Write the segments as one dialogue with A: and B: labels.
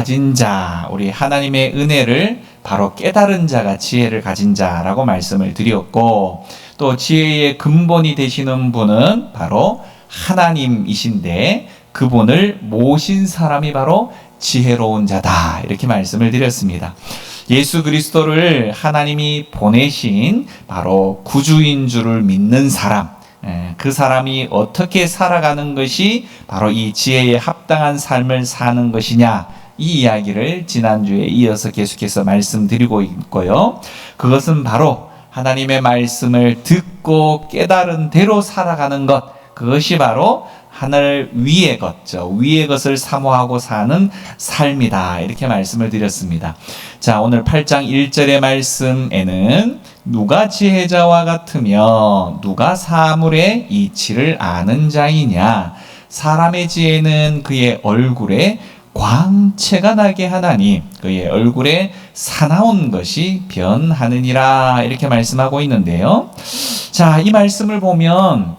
A: 가진 자, 우리 하나님의 은혜를 바로 깨달은 자가 지혜를 가진 자라고 말씀을 드렸고, 또 지혜의 근본이 되시는 분은 바로 하나님이신데 그분을 모신 사람이 바로 지혜로운 자다, 이렇게 말씀을 드렸습니다. 예수 그리스도를 하나님이 보내신 바로 구주인 줄을 믿는 사람, 그 사람이 어떻게 살아가는 것이 바로 이 지혜에 합당한 삶을 사는 것이냐, 이 이야기를 지난주에 이어서 계속해서 말씀드리고 있고요. 그것은 바로 하나님의 말씀을 듣고 깨달은 대로 살아가는 것, 그것이 바로 하늘 위의 것죠. 위의 것을 사모하고 사는 삶이다, 이렇게 말씀을 드렸습니다. 자, 오늘 8장 1절의 말씀에는 누가 지혜자와 같으며 누가 사물의 이치를 아는 자이냐, 사람의 지혜는 그의 얼굴에 광채가 나게 하나니 그의 얼굴에 사나운 것이 변하느니라, 이렇게 말씀하고 있는데요. 자, 이 말씀을 보면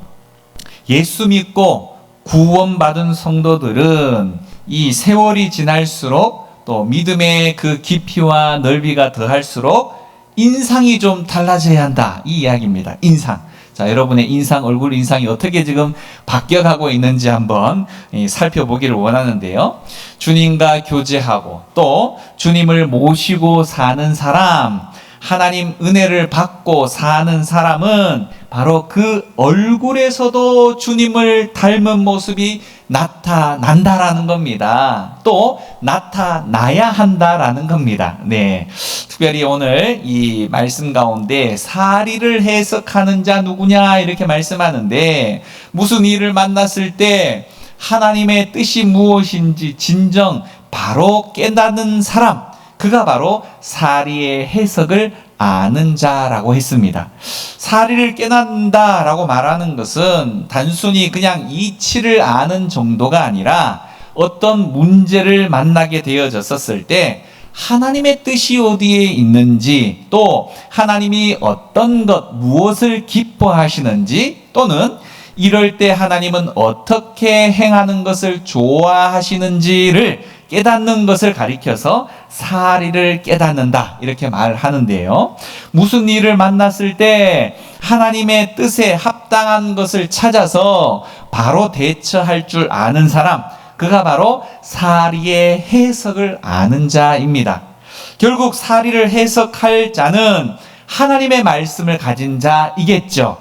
A: 예수 믿고 구원받은 성도들은 이 세월이 지날수록 또 믿음의 그 깊이와 넓이가 더할수록 인상이 좀 달라져야 한다, 이 이야기입니다. 인상. 자, 여러분의 인상, 얼굴 인상이 어떻게 지금 바뀌어가고 있는지 한번 살펴보기를 원하는데요. 주님과 교제하고 또 주님을 모시고 사는 사람, 하나님 은혜를 받고 사는 사람은 바로 그 얼굴에서도 주님을 닮은 모습이 나타난다라는 겁니다. 또 나타나야 한다라는 겁니다. 네, 특별히 오늘 이 말씀 가운데 사리를 해석하는 자 누구냐, 이렇게 말씀하는데, 무슨 일을 만났을 때 하나님의 뜻이 무엇인지 진정 바로 깨닫는 사람, 그가 바로 사리의 해석을 아는 자라고 했습니다. 사리를 깨닫는다라고 말하는 것은 단순히 그냥 이치를 아는 정도가 아니라 어떤 문제를 만나게 되어졌었을 때 하나님의 뜻이 어디에 있는지, 또 하나님이 어떤 것, 무엇을 기뻐하시는지, 또는 이럴 때 하나님은 어떻게 행하는 것을 좋아하시는지를 깨닫는 것을 가리켜서 사리를 깨닫는다, 이렇게 말하는데요. 무슨 일을 만났을 때 하나님의 뜻에 합당한 것을 찾아서 바로 대처할 줄 아는 사람, 그가 바로 사리의 해석을 아는 자입니다. 결국 사리를 해석할 자는 하나님의 말씀을 가진 자이겠죠.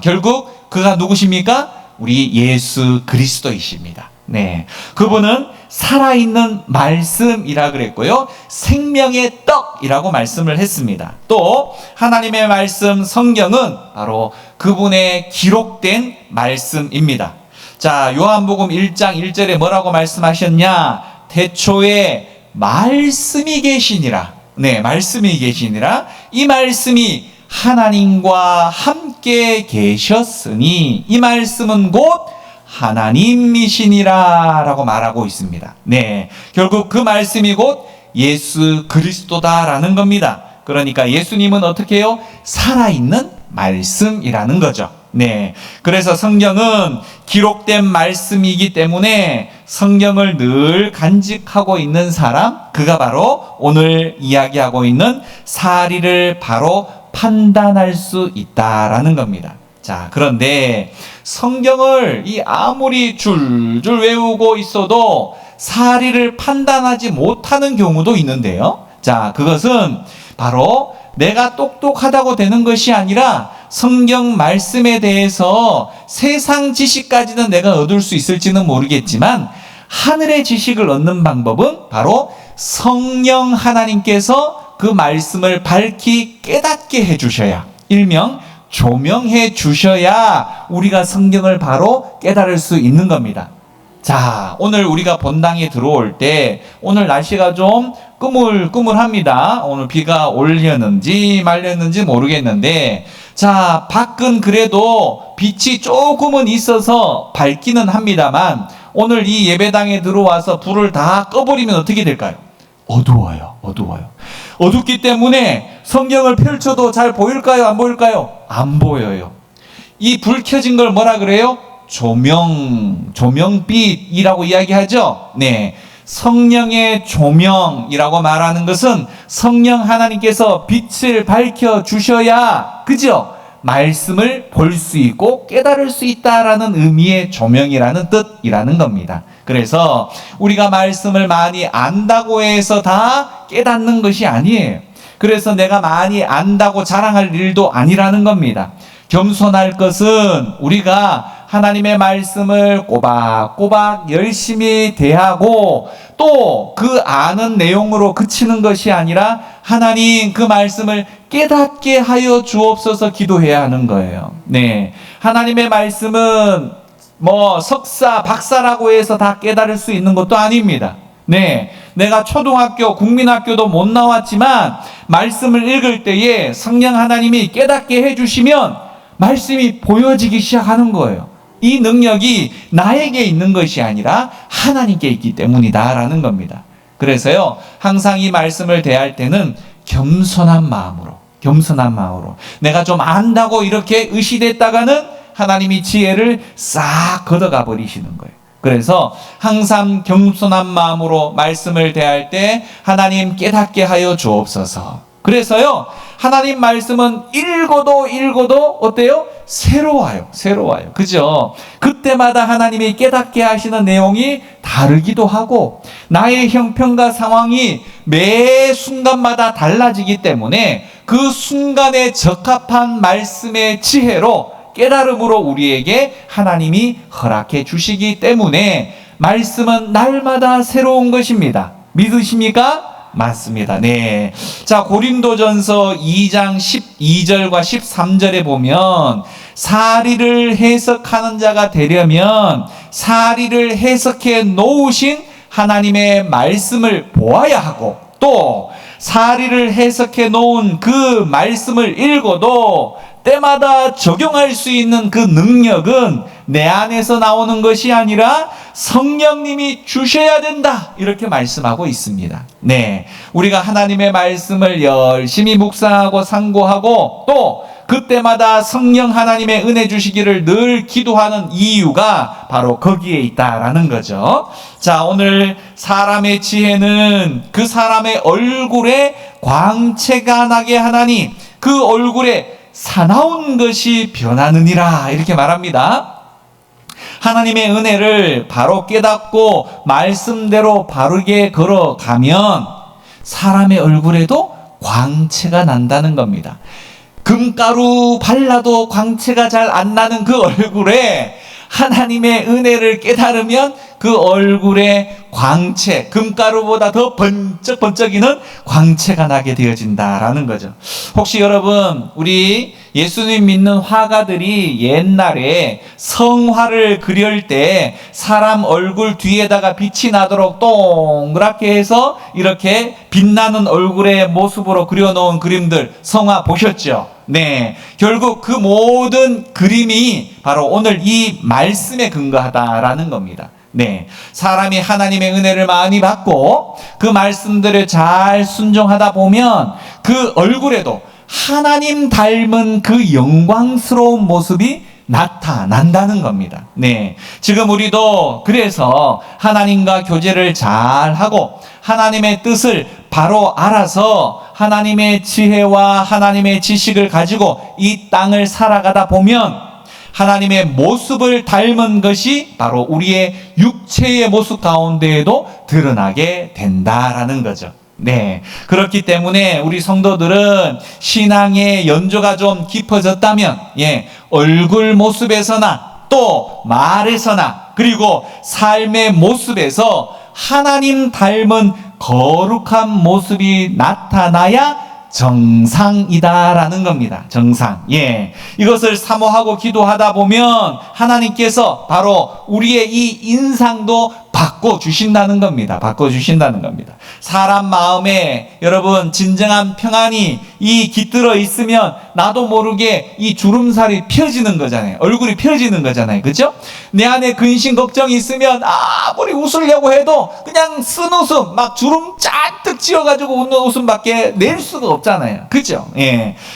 A: 결국 그가 누구십니까? 우리 예수 그리스도이십니다. 네, 그분은 살아있는 말씀이라 그랬고요, 생명의 떡이라고 말씀을 했습니다. 또 하나님의 말씀 성경은 바로 그분의 기록된 말씀입니다. 자, 요한복음 1장 1절에 뭐라고 말씀하셨냐? 태초에 말씀이 계시니라. 네, 말씀이 계시니라. 이 말씀이 하나님과 함께 계셨으니 이 말씀은 곧 하나님이시니라 라고 말하고 있습니다. 네, 결국 그 말씀이 곧 예수 그리스도다라는 겁니다. 그러니까 예수님은 어떻게 해요? 살아있는 말씀이라는 거죠. 네, 그래서 성경은 기록된 말씀이기 때문에 성경을 늘 간직하고 있는 사람, 그가 바로 오늘 이야기하고 있는 사리를 바로 판단할 수 있다라는 겁니다. 자, 그런데 성경을 아무리 줄줄 외우고 있어도 사리를 판단하지 못하는 경우도 있는데요. 자, 그것은 바로 내가 똑똑하다고 되는 것이 아니라 성경 말씀에 대해서 세상 지식까지는 내가 얻을 수 있을지는 모르겠지만 하늘의 지식을 얻는 방법은 바로 성령 하나님께서 그 말씀을 밝히 깨닫게 해주셔야, 일명 조명해 주셔야 우리가 성경을 바로 깨달을 수 있는 겁니다. 자, 오늘 우리가 본당에 들어올 때 오늘 날씨가 좀 꾸물꾸물합니다. 오늘 비가 올렸는지 말렸는지 모르겠는데, 자, 밖은 그래도 빛이 조금은 있어서 밝기는 합니다만 오늘 이 예배당에 들어와서 불을 다 꺼버리면 어떻게 될까요? 어두워요. 어둡기 때문에 성경을 펼쳐도 잘 보일까요? 안 보일까요? 안 보여요. 이 불 켜진 걸 뭐라 그래요? 조명빛이라고 이야기하죠. 네, 성령의 조명이라고 말하는 것은 성령 하나님께서 빛을 밝혀 주셔야, 그죠? 말씀을 볼 수 있고 깨달을 수 있다라는 의미의 조명이라는 뜻이라는 겁니다. 그래서 우리가 말씀을 많이 안다고 해서 다 깨닫는 것이 아니에요. 그래서 내가 많이 안다고 자랑할 일도 아니라는 겁니다. 겸손할 것은 우리가 하나님의 말씀을 꼬박꼬박 열심히 대하고 또 그 아는 내용으로 그치는 것이 아니라 하나님 그 말씀을 깨닫게 하여 주옵소서 기도해야 하는 거예요. 네. 하나님의 말씀은 뭐 석사, 박사라고 해서 다 깨달을 수 있는 것도 아닙니다. 네. 내가 초등학교, 국민학교도 못 나왔지만 말씀을 읽을 때에 성령 하나님이 깨닫게 해주시면 말씀이 보여지기 시작하는 거예요. 이 능력이 나에게 있는 것이 아니라 하나님께 있기 때문이다라는 겁니다. 그래서요, 항상 이 말씀을 대할 때는 겸손한 마음으로 내가 좀 안다고 이렇게 의시됐다가는 하나님이 지혜를 싹 걷어가 버리시는 거예요. 그래서 항상 겸손한 마음으로 말씀을 대할 때 하나님 깨닫게 하여 주옵소서. 그래서요, 하나님 말씀은 읽어도 어때요? 새로워요. 그죠? 그때마다 하나님이 깨닫게 하시는 내용이 다르기도 하고 나의 형편과 상황이 매 순간마다 달라지기 때문에 그 순간에 적합한 말씀의 지혜로 깨달음으로 우리에게 하나님이 허락해 주시기 때문에 말씀은 날마다 새로운 것입니다. 믿으십니까? 맞습니다. 네. 자, 고린도전서 2장 12절과 13절에 보면 사리를 해석하는 자가 되려면 사리를 해석해 놓으신 하나님의 말씀을 보아야 하고 또 사리를 해석해 놓은 그 말씀을 읽어도 때마다 적용할 수 있는 그 능력은 내 안에서 나오는 것이 아니라 성령님이 주셔야 된다. 이렇게 말씀하고 있습니다. 네. 우리가 하나님의 말씀을 열심히 묵상하고 상고하고 또 그때마다 성령 하나님의 은혜 주시기를 늘 기도하는 이유가 바로 거기에 있다라는 거죠. 자, 오늘 사람의 지혜는 그 사람의 얼굴에 광채가 나게 하나니 그 얼굴에 사나운 것이 변하느니라 이렇게 말합니다. 하나님의 은혜를 바로 깨닫고 말씀대로 바르게 걸어가면 사람의 얼굴에도 광채가 난다는 겁니다. 금가루 발라도 광채가 잘 안 나는 그 얼굴에 하나님의 은혜를 깨달으면 그 얼굴에 광채, 금가루보다 더 번쩍번쩍이는 광채가 나게 되어진다라는 거죠. 혹시 여러분, 우리 예수님 믿는 화가들이 옛날에 성화를 그릴 때 사람 얼굴 뒤에다가 빛이 나도록 동그랗게 해서 이렇게 빛나는 얼굴의 모습으로 그려놓은 그림들 성화 보셨죠? 네. 결국 그 모든 그림이 바로 오늘 이 말씀에 근거하다라는 겁니다. 네. 사람이 하나님의 은혜를 많이 받고 그 말씀들을 잘 순종하다 보면 그 얼굴에도 하나님 닮은 그 영광스러운 모습이 나타난다는 겁니다. 네. 지금 우리도 그래서 하나님과 교제를 잘 하고 하나님의 뜻을 바로 알아서 하나님의 지혜와 하나님의 지식을 가지고 이 땅을 살아가다 보면 하나님의 모습을 닮은 것이 바로 우리의 육체의 모습 가운데에도 드러나게 된다라는 거죠. 네. 그렇기 때문에 우리 성도들은 신앙의 연조가 좀 깊어졌다면, 얼굴 모습에서나 또 말에서나 그리고 삶의 모습에서 하나님 닮은 거룩한 모습이 나타나야 정상이다라는 겁니다. 정상. 이것을 사모하고 기도하다 보면 하나님께서 바로 우리의 이 인상도 바꿔주신다는 겁니다. 사람 마음에 여러분 진정한 평안이 이 깃들어 있으면 나도 모르게 이 주름살이 펴지는 거잖아요. 얼굴이 펴지는 거잖아요. 그죠? 내 안에 근심 걱정이 있으면 아무리 웃으려고 해도 그냥 쓴 웃음 막 주름 잔뜩 지어가지고 웃는 웃음밖에 낼 수가 없잖아요. 그죠?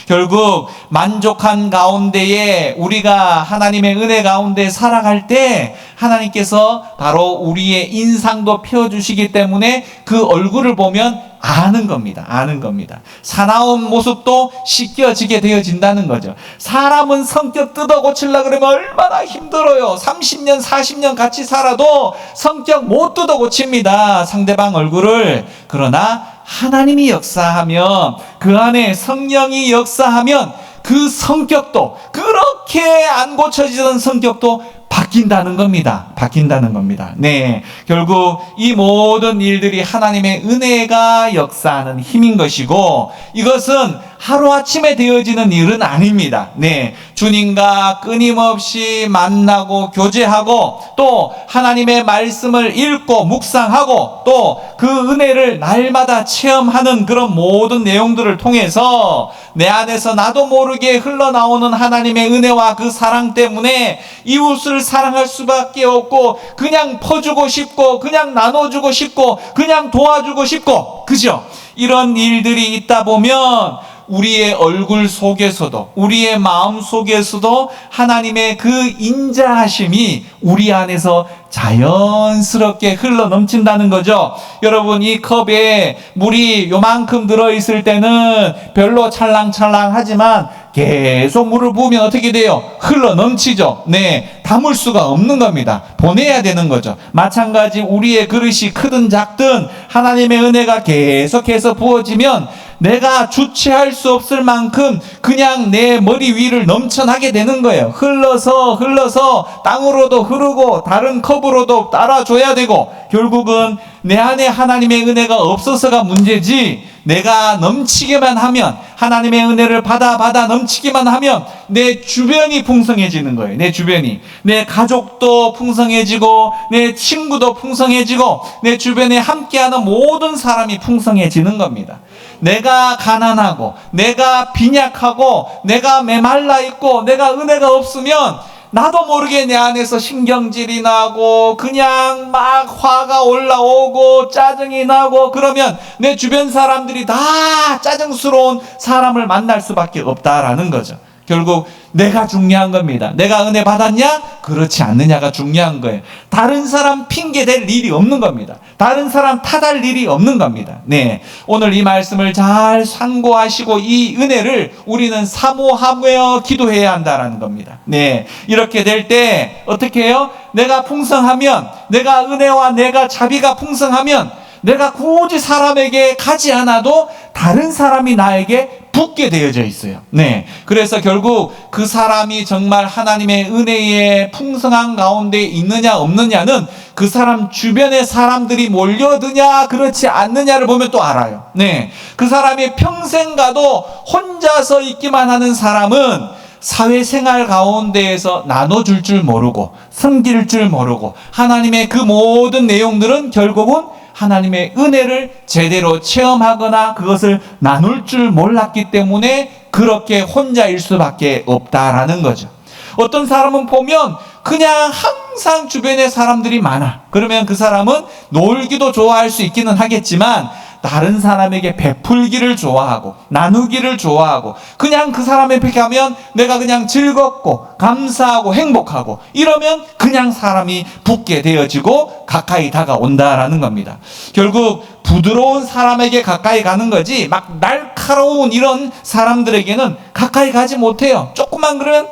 A: 결국 만족한 가운데에 우리가 하나님의 은혜 가운데 살아갈 때 하나님께서 바로 우리의 인상도 펴주시기 때문에 그 얼굴을 보면 아는 겁니다. 아는 겁니다. 사나운 모습도 씻겨지게 되어진다는 거죠. 사람은 성격 뜯어 고치려고 그러면 얼마나 힘들어요. 30년, 40년 같이 살아도 성격 못 뜯어 고칩니다. 상대방 얼굴을. 그러나 하나님이 역사하면, 그 안에 성령이 역사하면 그 성격도, 그렇게 안 고쳐지던 성격도 바뀐다는 겁니다. 바뀐다는 겁니다. 네. 결국 이 모든 일들이 하나님의 은혜가 역사하는 힘인 것이고, 이것은 하루아침에 되어지는 일은 아닙니다. 네. 주님과 끊임없이 만나고 교제하고, 또 하나님의 말씀을 읽고 묵상하고, 또 그 은혜를 날마다 체험하는 그런 모든 내용들을 통해서 내 안에서 나도 모르게 흘러나오는 하나님의 은혜와 그 사랑 때문에 이웃을 사랑할 수밖에 없고, 그냥 퍼주고 싶고, 그냥 나눠주고 싶고, 그냥 도와주고 싶고, 그죠? 이런 일들이 있다 보면 우리의 얼굴 속에서도, 우리의 마음 속에서도 하나님의 그 인자하심이 우리 안에서 자연스럽게 흘러 넘친다는 거죠. 여러분, 이 컵에 물이 요만큼 들어있을 때는 별로 찰랑찰랑하지만 계속 물을 부으면 어떻게 돼요? 흘러 넘치죠. 네, 담을 수가 없는 겁니다. 보내야 되는 거죠. 마찬가지 우리의 그릇이 크든 작든 하나님의 은혜가 계속해서 부어지면 내가 주체할 수 없을 만큼 그냥 내 머리 위를 넘쳐나게 되는 거예요. 흘러서 땅으로도 흐르고 다른 컵으로도 따라줘야 되고, 결국은 내 안에 하나님의 은혜가 없어서가 문제지, 내가 넘치게만 하면, 하나님의 은혜를 받아 넘치기만 하면 내 주변이 풍성해지는 거예요. 내 주변이. 내 가족도 풍성해지고, 내 친구도 풍성해지고, 내 주변에 함께하는 모든 사람이 풍성해지는 겁니다. 내가 가난하고, 내가 빈약하고, 내가 메말라 있고, 내가 은혜가 없으면 나도 모르게 내 안에서 신경질이 나고, 그냥 막 화가 올라오고 짜증이 나고, 그러면 내 주변 사람들이 다 짜증스러운 사람을 만날 수밖에 없다라는 거죠. 결국 내가 중요한 겁니다. 내가 은혜 받았냐? 그렇지 않느냐가 중요한 거예요. 다른 사람 핑계 댈 일이 없는 겁니다. 다른 사람 탓할 일이 없는 겁니다. 네, 오늘 이 말씀을 잘 상고하시고 이 은혜를 우리는 사모하며 기도해야 한다는 겁니다. 네, 이렇게 될 때 어떻게 해요? 내가 풍성하면, 내가 은혜와 내가 자비가 풍성하면 내가 굳이 사람에게 가지 않아도 다른 사람이 나에게 붙게 되어져 있어요. 네. 그래서 결국 그 사람이 정말 하나님의 은혜의 풍성한 가운데 있느냐 없느냐는 그 사람 주변의 사람들이 몰려드냐 그렇지 않느냐를 보면 또 알아요. 네. 그 사람이 평생 가도 혼자서 있기만 하는 사람은 사회생활 가운데에서 나눠줄 줄 모르고, 섬길 줄 모르고, 하나님의 그 모든 내용들은 결국은 하나님의 은혜를 제대로 체험하거나 그것을 나눌 줄 몰랐기 때문에 그렇게 혼자일 수밖에 없다라는 거죠. 어떤 사람은 보면 그냥 항상 주변에 사람들이 많아. 그러면 그 사람은 놀기도 좋아할 수 있기는 하겠지만 다른 사람에게 베풀기를 좋아하고 나누기를 좋아하고, 그냥 그 사람에게 가면 내가 그냥 즐겁고 감사하고 행복하고 이러면 그냥 사람이 붙게 되어지고 가까이 다가온다라는 겁니다. 결국 부드러운 사람에게 가까이 가는 거지, 막 날카로운 이런 사람들에게는 가까이 가지 못해요. 조금만 그러면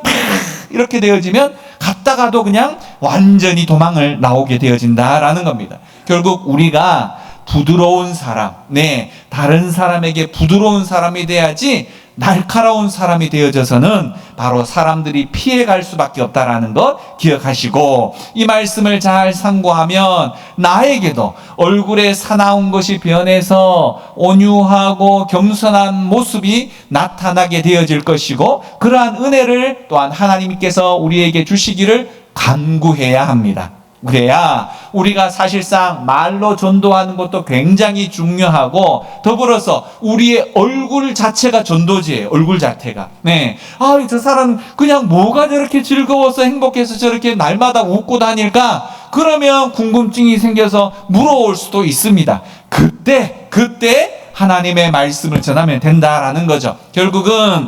A: 이렇게 되어지면 갔다가도 그냥 완전히 도망을 나오게 되어진다라는 겁니다. 결국 우리가 부드러운 사람, 네, 다른 사람에게 부드러운 사람이 돼야지 날카로운 사람이 되어져서는 바로 사람들이 피해갈 수밖에 없다라는 것 기억하시고, 이 말씀을 잘 상고하면 나에게도 얼굴에 사나운 것이 변해서 온유하고 겸손한 모습이 나타나게 되어질 것이고, 그러한 은혜를 또한 하나님께서 우리에게 주시기를 간구해야 합니다. 그래야 우리가 사실상 말로 전도하는 것도 굉장히 중요하고, 더불어서 우리의 얼굴 자체가 전도지예요. 얼굴 자체가. 네. 아, 저 사람 그냥 뭐가 저렇게 즐거워서 행복해서 저렇게 날마다 웃고 다닐까? 그러면 궁금증이 생겨서 물어올 수도 있습니다. 그때 하나님의 말씀을 전하면 된다라는 거죠. 결국은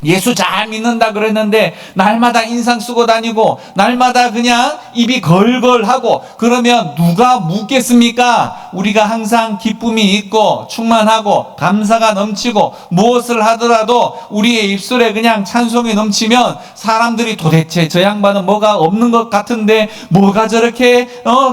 A: 예수 잘 믿는다 그랬는데 날마다 인상 쓰고 다니고 날마다 그냥 입이 걸걸하고 그러면 누가 묻겠습니까? 우리가 항상 기쁨이 있고 충만하고 감사가 넘치고 무엇을 하더라도 우리의 입술에 그냥 찬송이 넘치면 사람들이 도대체 저 양반은 뭐가 없는 것 같은데 뭐가 저렇게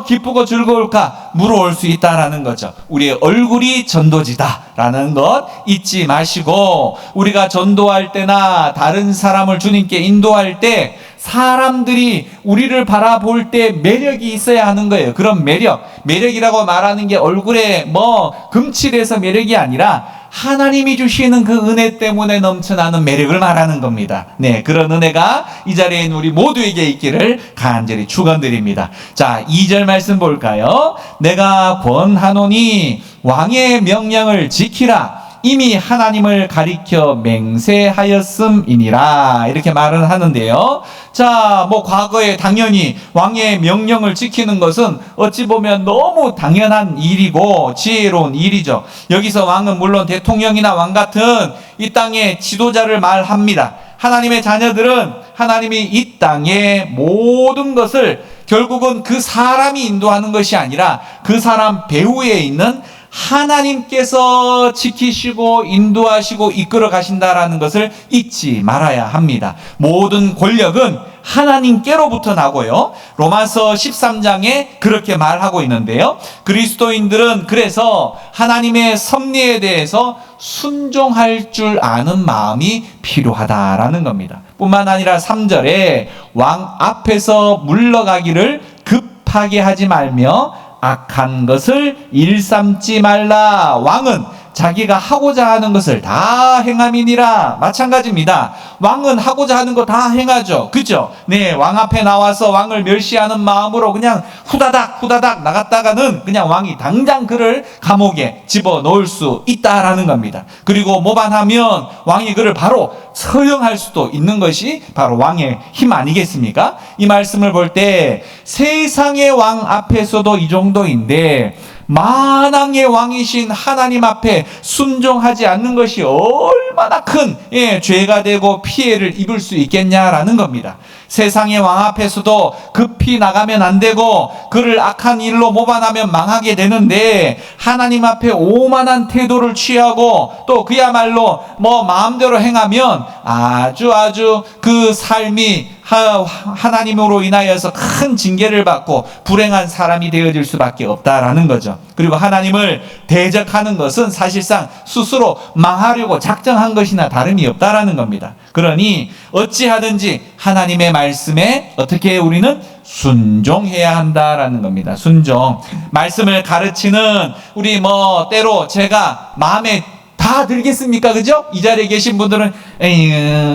A: 기쁘고 즐거울까 물어올 수 있다라는 거죠. 우리의 얼굴이 전도지다라는 것 잊지 마시고, 우리가 전도할 때나 다른 사람을 주님께 인도할 때 사람들이 우리를 바라볼 때 매력이 있어야 하는 거예요. 그런 매력이라고 말하는 게 얼굴에 뭐 금칠해서 매력이 아니라 하나님이 주시는 그 은혜 때문에 넘쳐나는 매력을 말하는 겁니다. 네, 그런 은혜가 이 자리에 있는 우리 모두에게 있기를 간절히 축원드립니다. 자, 2절 말씀 볼까요? 내가 권하노니 왕의 명령을 지키라. 이미 하나님을 가리켜 맹세하였음이니라. 이렇게 말을 하는데요. 자, 뭐 과거에 당연히 왕의 명령을 지키는 것은 어찌 보면 너무 당연한 일이고 지혜로운 일이죠. 여기서 왕은 물론 대통령이나 왕 같은 이 땅의 지도자를 말합니다. 하나님의 자녀들은 하나님이 이 땅의 모든 것을 결국은 그 사람이 인도하는 것이 아니라 그 사람 배후에 있는 하나님께서 지키시고 인도하시고 이끌어 가신다라는 것을 잊지 말아야 합니다. 모든 권력은 하나님께로부터 나고요. 로마서 13장에 그렇게 말하고 있는데요. 그리스도인들은 그래서 하나님의 섭리에 대해서 순종할 줄 아는 마음이 필요하다라는 겁니다. 뿐만 아니라 3절에 왕 앞에서 물러가기를 급하게 하지 말며 악한 것을 일삼지 말라. 왕은 자기가 하고자 하는 것을 다 행함이니라. 마찬가지입니다. 왕은 하고자 하는 거 다 행하죠. 그죠? 네, 왕 앞에 나와서 왕을 멸시하는 마음으로 그냥 후다닥 나갔다가는 그냥 왕이 당장 그를 감옥에 집어넣을 수 있다라는 겁니다. 그리고 모반하면 왕이 그를 바로 처형할 수도 있는 것이 바로 왕의 힘 아니겠습니까? 이 말씀을 볼 때 세상의 왕 앞에서도 이 정도인데 만왕의 왕이신 하나님 앞에 순종하지 않는 것이 얼마나 큰 죄가 되고 피해를 입을 수 있겠냐라는 겁니다. 세상의 왕 앞에서도 급히 나가면 안 되고 그를 악한 일로 모반하면 망하게 되는데 하나님 앞에 오만한 태도를 취하고 또 그야말로 뭐 마음대로 행하면 아주 그 삶이 하나님으로 인하여서 큰 징계를 받고 불행한 사람이 되어질 수밖에 없다라는 거죠. 그리고 하나님을 대적하는 것은 사실상 스스로 망하려고 작정한 것이나 다름이 없다라는 겁니다. 그러니 어찌하든지 하나님의 말씀에 어떻게 우리는 순종해야 한다라는 겁니다. 순종. 말씀을 가르치는 우리 뭐 때로 제가 마음에 다 들겠습니까? 그죠? 이 자리에 계신 분들은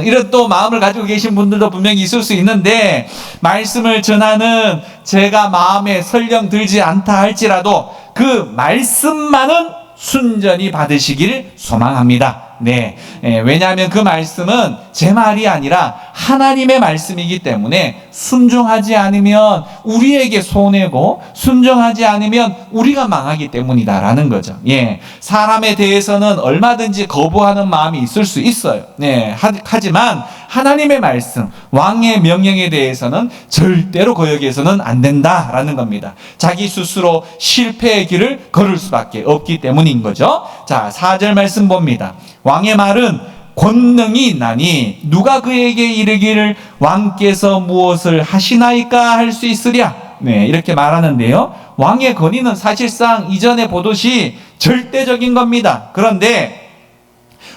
A: 이런 또 마음을 가지고 계신 분들도 분명히 있을 수 있는데 말씀을 전하는 제가 마음에 설령 들지 않다 할지라도 그 말씀만은 순전히 받으시길 소망합니다. 네, 왜냐하면 그 말씀은 제 말이 아니라 하나님의 말씀이기 때문에 순종하지 않으면 우리에게 손해고 순종하지 않으면 우리가 망하기 때문이다라는 거죠. 예, 사람에 대해서는 얼마든지 거부하는 마음이 있을 수 있어요. 네, 하지만 하나님의 말씀, 왕의 명령에 대해서는 절대로 거역해서는 안 된다라는 겁니다. 자기 스스로 실패의 길을 걸을 수밖에 없기 때문인 거죠. 자, 4절 말씀 봅니다. 왕의 말은 권능이 있나니 누가 그에게 이르기를 왕께서 무엇을 하시나이까 할 수 있으랴. 네, 이렇게 말하는데요. 왕의 권위는 사실상 이전에 보듯이 절대적인 겁니다. 그런데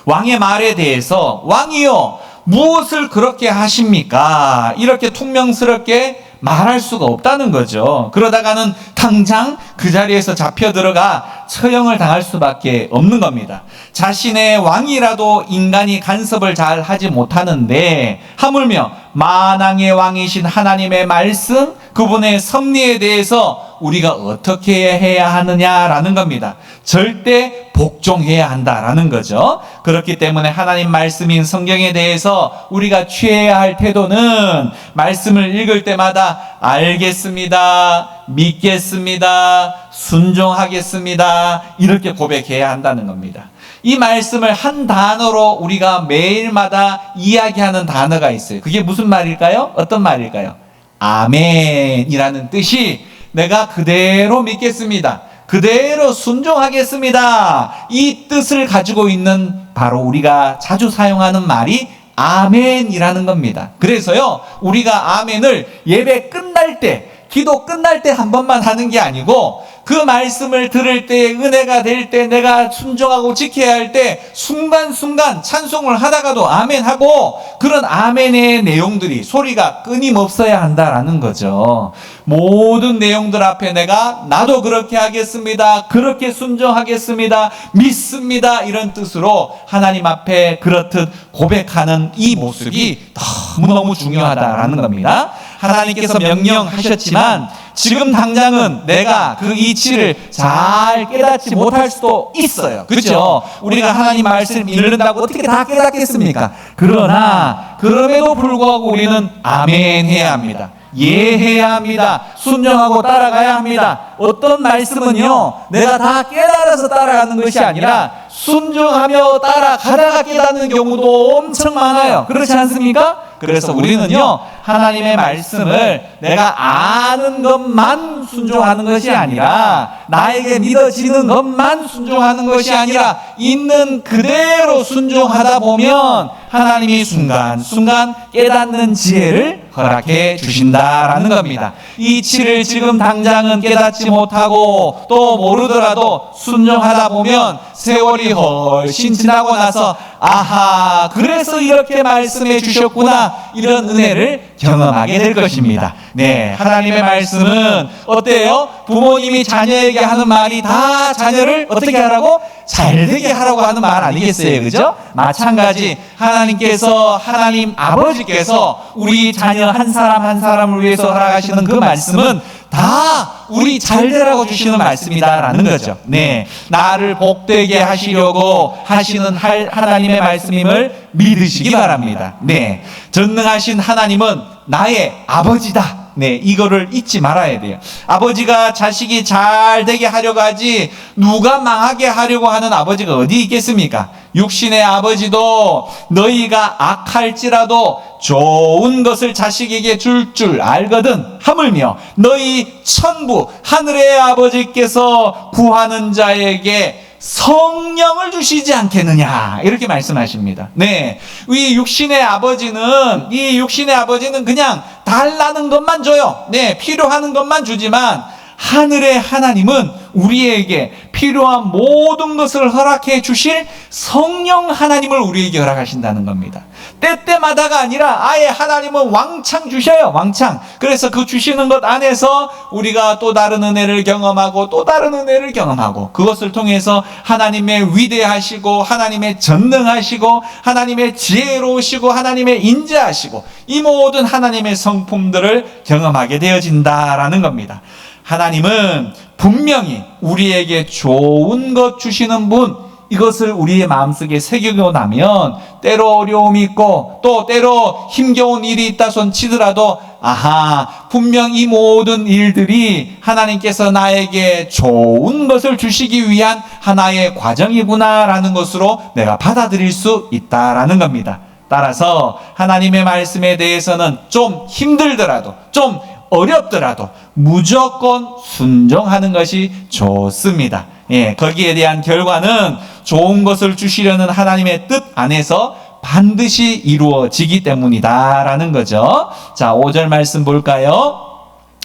A: 왕의 말에 대해서 왕이요 무엇을 그렇게 하십니까? 이렇게 퉁명스럽게 말할 수가 없다는 거죠. 그러다가는 당장 그 자리에서 잡혀 들어가 처형을 당할 수밖에 없는 겁니다. 자신의 왕이라도 인간이 간섭을 잘 하지 못하는데 하물며 만왕의 왕이신 하나님의 말씀, 그분의 섭리에 대해서 우리가 어떻게 해야 하느냐라는 겁니다. 절대 복종해야 한다라는 거죠. 그렇기 때문에 하나님 말씀인 성경에 대해서 우리가 취해야 할 태도는 말씀을 읽을 때마다 알겠습니다, 믿겠습니다, 순종하겠습니다 이렇게 고백해야 한다는 겁니다. 이 말씀을 한 단어로 우리가 매일마다 이야기하는 단어가 있어요. 그게 무슨 말일까요? 어떤 말일까요? 아멘이라는 뜻이 내가 그대로 믿겠습니다. 그대로 순종하겠습니다. 이 뜻을 가지고 있는 바로 우리가 자주 사용하는 말이 아멘이라는 겁니다. 그래서요, 우리가 아멘을 예배 끝날 때, 기도 끝날 때 한 번만 하는 게 아니고 그 말씀을 들을 때, 은혜가 될 때, 내가 순종하고 지켜야 할 때 순간순간 찬송을 하다가도 아멘하고, 그런 아멘의 내용들이, 소리가 끊임없어야 한다라는 거죠. 모든 내용들 앞에 내가 나도 그렇게 하겠습니다, 그렇게 순종하겠습니다, 믿습니다, 이런 뜻으로 하나님 앞에 그렇듯 고백하는 이 모습이 너무너무 중요하다라는 겁니다. 하나님께서 명령하셨지만 지금 당장은 내가 그 이치를 잘 깨닫지 못할 수도 있어요. 그렇죠? 우리가 하나님 말씀 읽는다고 어떻게 다 깨닫겠습니까? 그러나 그럼에도 불구하고 우리는 아멘 해야 합니다. 예해야 합니다. 순종하고 따라가야 합니다. 어떤 말씀은요, 내가 다 깨달아서 따라가는 것이 아니라 순종하며 따라가다가 깨닫는 경우도 엄청 많아요. 그렇지 않습니까? 그래서 우리는요, 하나님의 말씀을 내가 아는 것만 순종하는 것이 아니라, 나에게 믿어지는 것만 순종하는 것이 아니라, 있는 그대로 순종하다 보면 하나님이 순간순간 깨닫는 지혜를 허락해 주신다라는 겁니다. 이 이치를 지금 당장은 깨닫지 못하고 또 모르더라도 순종하다 보면 세월이 훨씬 지나고 나서 아하, 그래서 이렇게 말씀해 주셨구나, 이런 은혜를 경험하게 될 것입니다. 네, 하나님의 말씀은 어때요? 부모님이 자녀에게 하는 말이 다 자녀를 어떻게 하라고? 잘되게 하라고 하는 말 아니겠어요? 그죠? 마찬가지 하나님 아버지께서 우리 자녀 한 사람 한 사람을 위해서 허락하시는 그 말씀은 다 우리 잘되라고 주시는 말씀이다라는 거죠. 네, 나를 복되게 하시려고 하시는 하나님의 말씀임을 믿으시기 바랍니다. 네, 전능하신 하나님은 나의 아버지다. 네, 이거를 잊지 말아야 돼요. 아버지가 자식이 잘 되게 하려고 하지 누가 망하게 하려고 하는 아버지가 어디 있겠습니까? 육신의 아버지도 너희가 악할지라도 좋은 것을 자식에게 줄 알거든 하물며 너희 천부 하늘의 아버지께서 구하는 자에게 성령을 주시지 않겠느냐, 이렇게 말씀하십니다. 네, 이 육신의 아버지는 그냥 달라는 것만 줘요. 네, 필요한 것만 주지만 하늘의 하나님은 우리에게 필요한 모든 것을 허락해 주실 성령 하나님을 우리에게 허락하신다는 겁니다. 때때마다가 아니라 아예 하나님은 왕창 주셔요. 왕창. 그래서 그 주시는 것 안에서 우리가 또 다른 은혜를 경험하고 또 다른 은혜를 경험하고, 그것을 통해서 하나님의 위대하시고 하나님의 전능하시고 하나님의 지혜로우시고 하나님의 인자하시고 이 모든 하나님의 성품들을 경험하게 되어진다라는 겁니다. 하나님은 분명히 우리에게 좋은 것 주시는 분, 이것을 우리의 마음속에 새기고 나면 때로 어려움이 있고 또 때로 힘겨운 일이 있다 손 치더라도 아하, 분명 이 모든 일들이 하나님께서 나에게 좋은 것을 주시기 위한 하나의 과정이구나라는 것으로 내가 받아들일 수 있다라는 겁니다. 따라서 하나님의 말씀에 대해서는 좀 힘들더라도, 좀 어렵더라도 무조건 순종하는 것이 좋습니다. 예, 거기에 대한 결과는 좋은 것을 주시려는 하나님의 뜻 안에서 반드시 이루어지기 때문이다라는 거죠. 자, 5절 말씀 볼까요?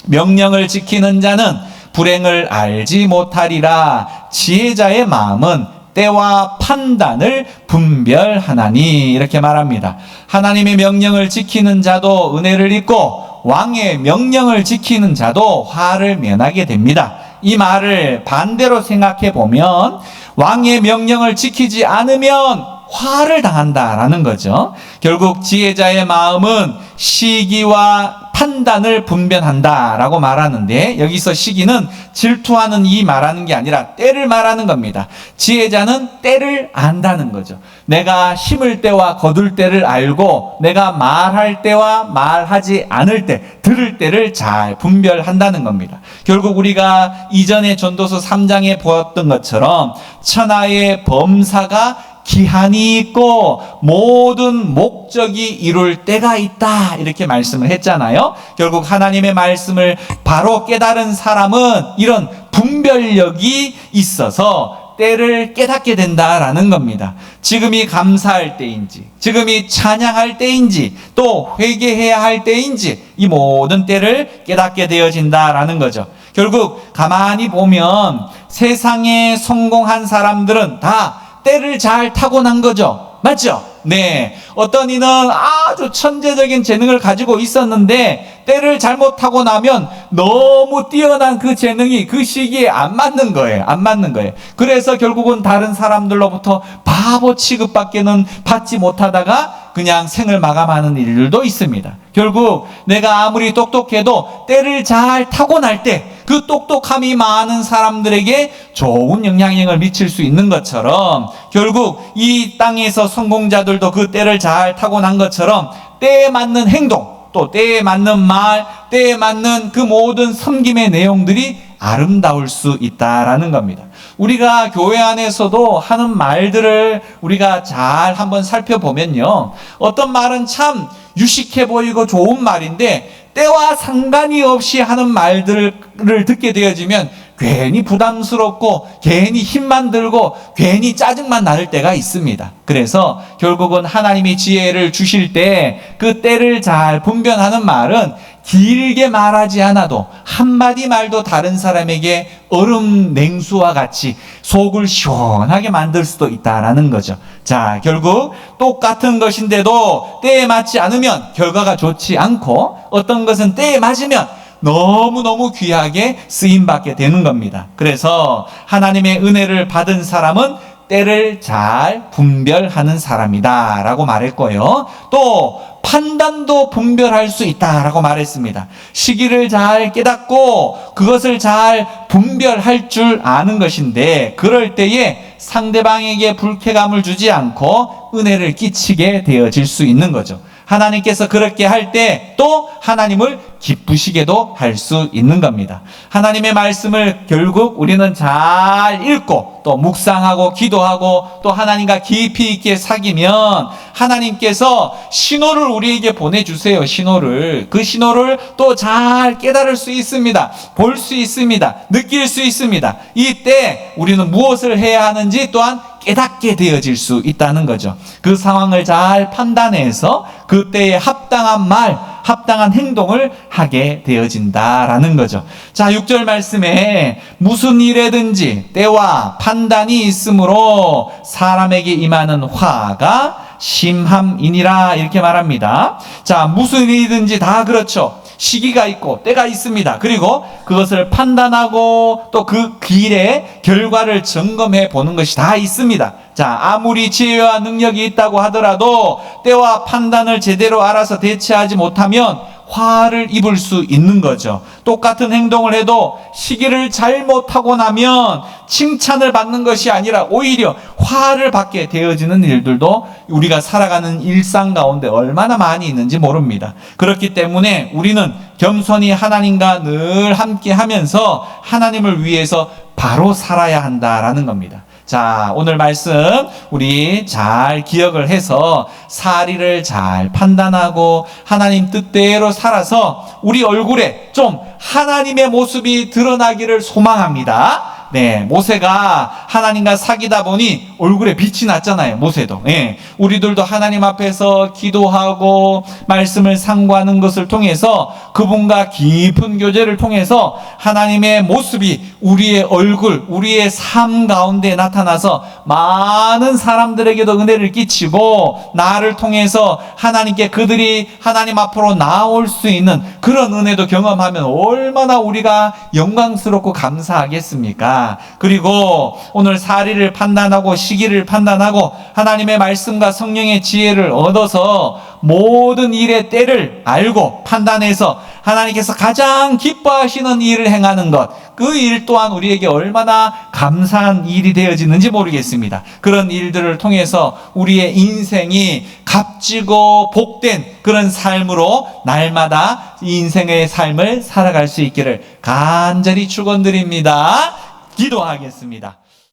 A: 명령을 지키는 자는 불행을 알지 못하리라. 지혜자의 마음은 때와 판단을 분별하나니, 이렇게 말합니다. 하나님의 명령을 지키는 자도 은혜를 입고 왕의 명령을 지키는 자도 화를 면하게 됩니다. 이 말을 반대로 생각해 보면 왕의 명령을 지키지 않으면 화를 당한다라는 거죠. 결국 지혜자의 마음은 시기와 판단을 분별한다라고 말하는데, 여기서 시기는 질투하는 이 말하는 게 아니라 때를 말하는 겁니다. 지혜자는 때를 안다는 거죠. 내가 심을 때와 거둘 때를 알고 내가 말할 때와 말하지 않을 때, 들을 때를 잘 분별한다는 겁니다. 결국 우리가 이전에 전도서 3장에 보았던 것처럼 천하의 범사가 기한이 있고 모든 목적이 이룰 때가 있다, 이렇게 말씀을 했잖아요. 결국 하나님의 말씀을 바로 깨달은 사람은 이런 분별력이 있어서 때를 깨닫게 된다라는 겁니다. 지금이 감사할 때인지, 지금이 찬양할 때인지, 또 회개해야 할 때인지, 이 모든 때를 깨닫게 되어진다라는 거죠. 결국 가만히 보면 세상에 성공한 사람들은 다 때를 잘 타고난 거죠. 맞죠? 네. 어떤 이는 아주 천재적인 재능을 가지고 있었는데 때를 잘못 타고 나면 너무 뛰어난 그 재능이 그 시기에 안 맞는 거예요. 안 맞는 거예요. 그래서 결국은 다른 사람들로부터 바보 취급밖에는 받지 못하다가 그냥 생을 마감하는 일들도 있습니다. 결국 내가 아무리 똑똑해도 때를 잘 타고날 때 그 똑똑함이 많은 사람들에게 좋은 영향력을 미칠 수 있는 것처럼, 결국 이 땅에서 성공자들도 그 때를 잘 타고난 것처럼 때에 맞는 행동, 또 때에 맞는 말, 때에 맞는 그 모든 섬김의 내용들이 아름다울 수 있다라는 겁니다. 우리가 교회 안에서도 하는 말들을 우리가 잘 한번 살펴보면요, 어떤 말은 참 유식해 보이고 좋은 말인데 때와 상관이 없이 하는 말들을 듣게 되어지면 괜히 부담스럽고 괜히 힘만 들고 괜히 짜증만 날 때가 있습니다. 그래서 결국은 하나님이 지혜를 주실 때 그 때를 잘 분별하는 말은 길게 말하지 않아도 한마디 말도 다른 사람에게 얼음 냉수와 같이 속을 시원하게 만들 수도 있다라는 거죠. 자, 결국 똑같은 것인데도 때에 맞지 않으면 결과가 좋지 않고, 어떤 것은 때에 맞으면 너무너무 귀하게 쓰임받게 되는 겁니다. 그래서 하나님의 은혜를 받은 사람은 때를 잘 분별하는 사람이다 라고 말했고요. 또 판단도 분별할 수 있다 라고 말했습니다. 시기를 잘 깨닫고 그것을 잘 분별할 줄 아는 것인데, 그럴 때에 상대방에게 불쾌감을 주지 않고 은혜를 끼치게 되어질 수 있는 거죠. 하나님께서 그렇게 할 때 또 하나님을 기쁘시게도 할 수 있는 겁니다. 하나님의 말씀을 결국 우리는 잘 읽고 또 묵상하고 기도하고 또 하나님과 깊이 있게 사귀면 하나님께서 신호를 우리에게 보내주세요. 신호를. 그 신호를 또 잘 깨달을 수 있습니다. 볼 수 있습니다. 느낄 수 있습니다. 이때 우리는 무엇을 해야 하는지 또한 깨닫게 되어질 수 있다는 거죠. 그 상황을 잘 판단해서 그때에 합당한 말, 합당한 행동을 하게 되어진다라는 거죠. 자, 6절 말씀에 무슨 일에든지 때와 판단이 있으므로 사람에게 임하는 화가 심함이니라, 이렇게 말합니다. 자, 무슨 일이든지 다 그렇죠. 시기가 있고 때가 있습니다. 그리고 그것을 판단하고 또 그 길의 결과를 점검해 보는 것이 다 있습니다. 자, 아무리 지혜와 능력이 있다고 하더라도 때와 판단을 제대로 알아서 대처하지 못하면 화를 입을 수 있는 거죠. 똑같은 행동을 해도 시기를 잘못하고 나면 칭찬을 받는 것이 아니라 오히려 화를 받게 되어지는 일들도 우리가 살아가는 일상 가운데 얼마나 많이 있는지 모릅니다. 그렇기 때문에 우리는 겸손히 하나님과 늘 함께 하면서 하나님을 위해서 바로 살아야 한다라는 겁니다. 자, 오늘 말씀 우리 잘 기억을 해서 사리를 잘 판단하고 하나님 뜻대로 살아서 우리 얼굴에 좀 하나님의 모습이 드러나기를 소망합니다. 네, 모세가 하나님과 사귀다 보니 얼굴에 빛이 났잖아요. 모세도. 네, 우리들도 하나님 앞에서 기도하고 말씀을 상고하는 것을 통해서 그분과 깊은 교제를 통해서 하나님의 모습이 우리의 얼굴, 우리의 삶 가운데 나타나서 많은 사람들에게도 은혜를 끼치고 나를 통해서 하나님께 그들이 하나님 앞으로 나올 수 있는 그런 은혜도 경험하면 얼마나 우리가 영광스럽고 감사하겠습니까? 그리고 오늘 사리를 판단하고 시기를 판단하고 하나님의 말씀과 성령의 지혜를 얻어서 모든 일의 때를 알고 판단해서 하나님께서 가장 기뻐하시는 일을 행하는 것, 그 일 또한 우리에게 얼마나 감사한 일이 되어지는지 모르겠습니다. 그런 일들을 통해서 우리의 인생이 값지고 복된 그런 삶으로 날마다 인생의 삶을 살아갈 수 있기를 간절히 축원드립니다. 기도하겠습니다.